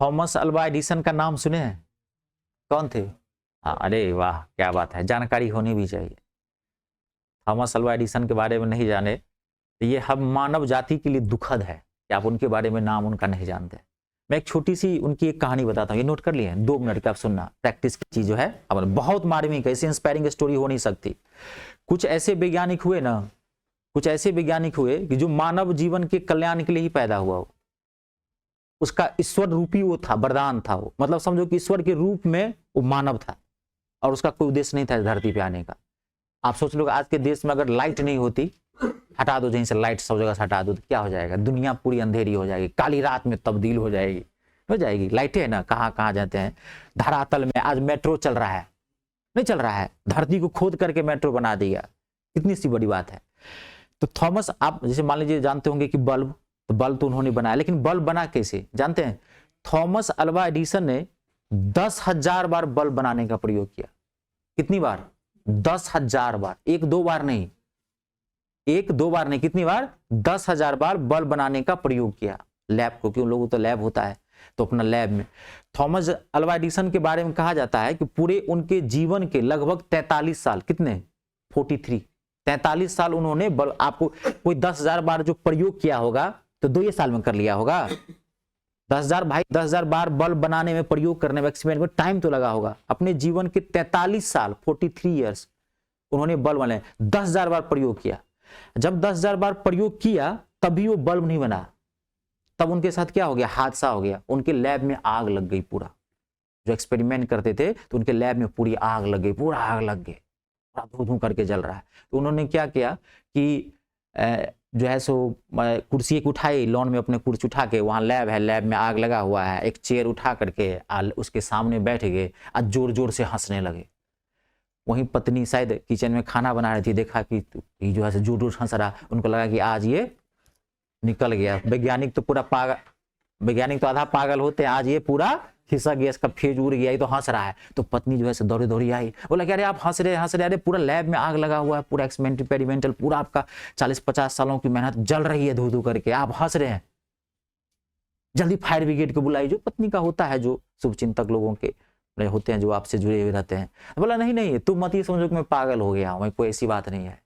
Thomas Alva Edison का नाम सुने हैं? कौन थे? हाँ, अरे वाह क्या बात है, जानकारी होनी भी चाहिए। थॉमस अल्वा एडिसन के बारे में नहीं जाने तो ये हम मानव जाति के लिए दुखद है कि आप उनके बारे में नाम उनका नहीं जानते। मैं एक छोटी सी उनकी एक कहानी बताता हूँ, ये नोट कर लिए, 2 मिनट का आप सुनना, प्रैक्टिस की चीज जो है। अब बहुत मार्मिक, ऐसी इंस्पायरिंग स्टोरी हो नहीं सकती। कुछ ऐसे वैज्ञानिक हुए ना, कुछ ऐसे वैज्ञानिक हुए कि जो मानव जीवन के कल्याण के लिए ही पैदा हुआ हो। उसका ईश्वर रूपी वो था, वरदान था वो, मतलब समझो कि ईश्वर के रूप में वो मानव था और उसका कोई उद्देश्य नहीं था धरती पे आने का। आप सोच लो आज के देश में अगर लाइट नहीं होती, हटा दो यहीं से लाइट, सब जगह से हटा दो, तो क्या हो जाएगा? दुनिया पूरी अंधेरी हो जाएगी, काली रात में तब्दील हो जाएगी। लाइटें है ना, कहाँ कहाँ जाते हैं। धरातल में आज मेट्रो चल रहा है, नहीं चल रहा है, धरती को खोद करके मेट्रो बना दिया, कितनी सी बड़ी बात है। तो थॉमस, आप जैसे मान लीजिए जानते होंगे कि बल्ब, तो बल्ब तो उन्होंने बनाया, लेकिन बल्ब बना कैसे जानते हैं? थॉमस अल्वा एडिसन ने 10,000 बार बल्ब बनाने का प्रयोग किया। कितनी बार? 10,000 बार, 1-2 बार नहीं, 1-2 बार नहीं, कितनी बार? 10,000 बार बल्ब बनाने का प्रयोग किया। लैब को, क्यों लोगों तो लैब होता है, तो अपना लैब में। थॉमस अल्वा एडिसन के बारे में कहा जाता है कि पूरे उनके जीवन के लगभग 43 साल, कितने? 43 साल उन्होंने बल्ब, आपको कोई 10,000 बार जो प्रयोग किया होगा तो 2 साल में कर लिया होगा। 10,000 भाई, 10,000 बार बल्ब बनाने में, प्रयोग करने में, एक्सपेरिमेंट में टाइम तो लगा होगा। अपने जीवन के 43 साल, 43 ईयर्स उन्होंने बल्ब बनाए, 10,000 बार प्रयोग किया। जब 10,000 बार प्रयोग किया तभी वो बल्ब नहीं बना, तब उनके साथ क्या हो गया? हादसा हो गया। उनके लैब में आग लग गई। पूरा जो एक्सपेरिमेंट करते थे तो उनके लैब में पूरी आग लग गई, पूरा आग लग गई, धू धू करके जल रहा है। तो उन्होंने क्या किया कि जो है सो कुर्सी एक उठाई, लॉन में अपने कुर्सी उठा के, वहाँ लैब है, लैब में आग लगा हुआ है, एक चेयर उठा करके उसके सामने बैठ गए और जोर जोर से हंसने लगे। वहीं पत्नी शायद किचन में खाना बना रही थी, देखा कि जो है जोर जोर हंस रहा, उनको लगा कि आज ये निकल गया। वैज्ञानिक तो पूरा पागल, वैज्ञानिक तो आधा पागल होते हैं, आज ये पूरा खिसक गया, इसका फेज उड़ गया, ये तो हंस रहा है। तो पत्नी जो है दौड़ी दौड़ी आई, बोला कि अरे आप हंस रहे, अरे पूरा लैब में आग लगा हुआ है, पूरा एक्सपेरिमेंटल, पूरा आपका 40-50 सालों की मेहनत जल रही है धू धू करके, आप हंस रहे हैं, जल्दी फायर ब्रिगेड को बुलाई। जो पत्नी का होता है, जो शुभचिंतक लोगों के होते हैं, जो आपसे जुड़े हुए रहते हैं। बोला नहीं, तुम मत ये समझो कि मैं पागल हो गया हूं, कोई ऐसी बात नहीं है।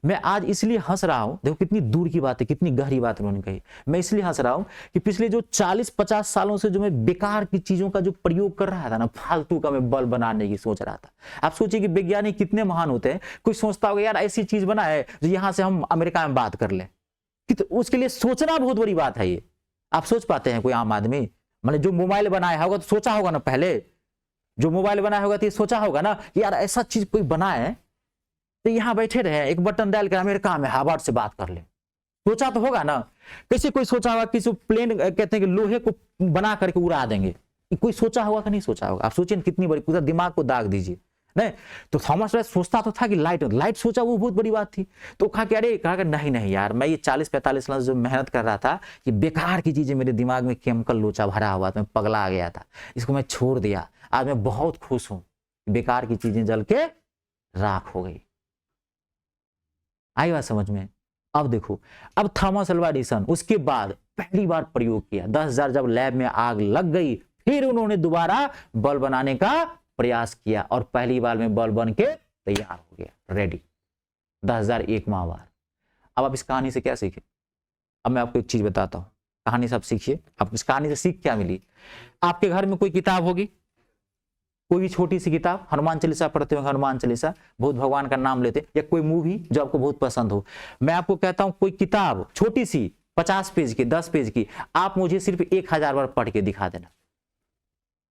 मैं आज इसलिए हंस रहा हूं, देखो कितनी दूर की बात है, कितनी गहरी बात उन्होंने कही। मैं इसलिए हंस रहा हूं कि पिछले जो 40-50 सालों से जो मैं बेकार की चीजों का जो प्रयोग कर रहा था ना, फालतू का मैं बल्ब बनाने की सोच रहा था। आप सोचिए कि वैज्ञानिक कितने महान होते हैं। कोई सोचता होगा यार ऐसी चीज बनाए जो यहां से हम अमेरिका में बात कर लें, कि उसके लिए सोचना बहुत बड़ी बात है। ये आप सोच पाते हैं? कोई आम आदमी, मतलब जो मोबाइल बनाया होगा तो सोचा होगा ना, पहले जो मोबाइल बनाया होगा तो ये सोचा होगा ना कि यार ऐसा चीज कोई बनाए तो यहां बैठे रहे, एक बटन डाल कर अमेरिका में हार्वर्ड से बात कर ले। सोचा तो होगा ना। कैसे कोई सोचा होगा कि प्लेन कहते हैं कि लोहे को बना करके उड़ा देंगे, कोई सोचा होगा कि नहीं सोचा होगा? आप सोचिए कितनी बड़ी, पूरा दिमाग को दाग दीजिए। नहीं तो थॉमस राइट सोचता तो था कि लाइट सोचा, वो बहुत बड़ी बात थी। तो कहा कि अरे, कहा कि नहीं यार, मैं ये 40-45 साल जो मेहनत कर रहा था कि बेकार की चीजें, मेरे दिमाग में केमिकल लोचा भरा हुआ था, मैं पगला आ गया था, इसको मैं छोड़ दिया। आज मैं बहुत खुश हूं, बेकार की चीजें जल के राख हो गई। आई बात समझ में? अब देखो, अब थॉमस अल्वा एडिसन उसके बाद पहली बार प्रयोग किया, 10,000 जब लैब में आग लग गई, फिर उन्होंने दोबारा बल्ब बनाने का प्रयास किया और पहली बार में बल्ब बन के तैयार हो गया, रेडी। 10,001 बार। अब आप इस कहानी से क्या सीखे? अब मैं आपको एक चीज बताता हूं, कहानी से आप सीखिए। आपको इस कहानी से सीख क्या मिली? आपके घर में कोई किताब होगी, कोई भी छोटी सी किताब, हनुमान चालीसा पढ़ते हो, हनुमान चालीसा, बहुत भगवान का नाम लेते, या कोई मूवी जो आपको बहुत पसंद हो। मैं आपको कहता हूं कोई किताब छोटी सी 50 पेज की, 10 पेज की, आप मुझे सिर्फ 1,000 बार पढ़ के दिखा देना।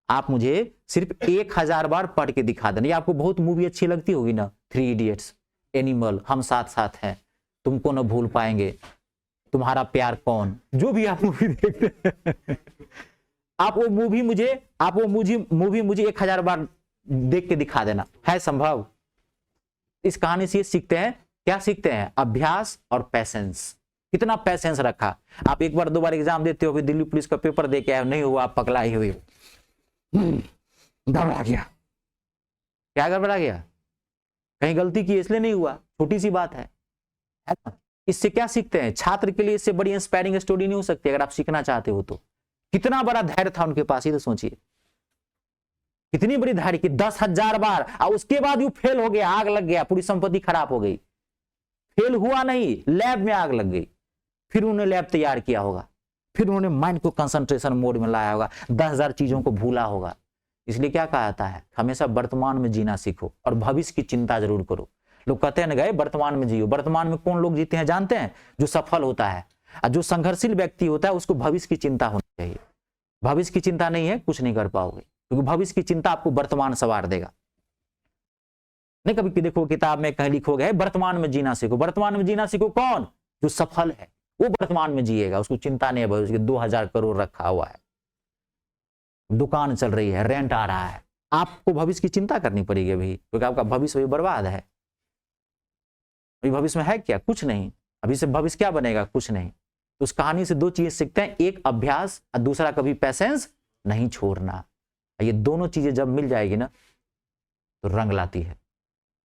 आप मुझे सिर्फ 1,000 बार पढ़ के दिखा देना। ये आपको बहुत मूवी अच्छी लगती होगी ना, 3 इडियट्स, एनिमल, हम साथ साथ हैं, तुमको न भूल पाएंगे, तुम्हारा प्यार कौन, जो भी आप मूवी देखते हैं, आप वो मूवी मुझे 1,000 बार देख के दिखा देना। है संभव? इस कहानी से सीखते हैं, क्या सीखते हैं? अभ्यास और पैसेंस। कितना पैसेंस रखा। आप एक बार 2 बार एग्जाम देते हो, दिल्ली पुलिस का पेपर दे के आए, नहीं हुआ, आप पगला ही हुए, घबरा गया। क्या गड़बड़ा गया? कहीं गलती की इसलिए नहीं हुआ, छोटी सी बात है ना? इससे क्या सीखते हैं? छात्र के लिए इससे बड़ी इंस्पायरिंग स्टोरी नहीं हो सकती अगर आप सीखना चाहते हो तो। कितना बड़ा धैर्य था उनके पास, ये तो सोचिए, कितनी बड़ी धैर्य की 10,000 बार, और उसके बाद वो फेल हो गया, आग लग गया, पूरी संपत्ति खराब हो गई। फेल हुआ नहीं, लैब में आग लग गई। फिर उन्होंने लैब तैयार किया होगा, फिर उन्होंने माइंड को कंसंट्रेशन मोड में लाया होगा, 10,000 चीजों को भूला होगा। इसलिए क्या कहा जाता है, हमेशा वर्तमान में जीना सीखो और भविष्य की चिंता जरूर करो। लोग कहते हैं ना, गए वर्तमान में जियो। वर्तमान में कौन लोग जीते हैं जानते हैं? जो सफल होता है। और जो संघर्षशील व्यक्ति होता है उसको भविष्य की चिंता होनी चाहिए। भविष्य की चिंता नहीं है, कुछ नहीं कर पाओगे, क्योंकि भविष्य की चिंता आपको वर्तमान सवार देगा। नहीं कभी देखो किताब में कहीं लिखोगे वर्तमान में जीना सीखो। वर्तमान में जीना सीखो कौन? जो सफल है वो वर्तमान में जिएगा, उसको चिंता नहीं है भविष्य की। 2,000 करोड़ रखा हुआ है, दुकान चल रही है, रेंट आ रहा है, आपको भविष्य की चिंता करनी पड़ेगी अभी, क्योंकि आपका भविष्य भी बर्बाद है। अभी भविष्य में है क्या? कुछ नहीं। अभी से भविष्य क्या बनेगा? कुछ नहीं। तो उस कहानी से 2 चीजें सीखते हैं, एक अभ्यास और दूसरा कभी पैसेंस नहीं छोड़ना। ये दोनों चीजें जब मिल जाएगी ना तो रंग लाती है।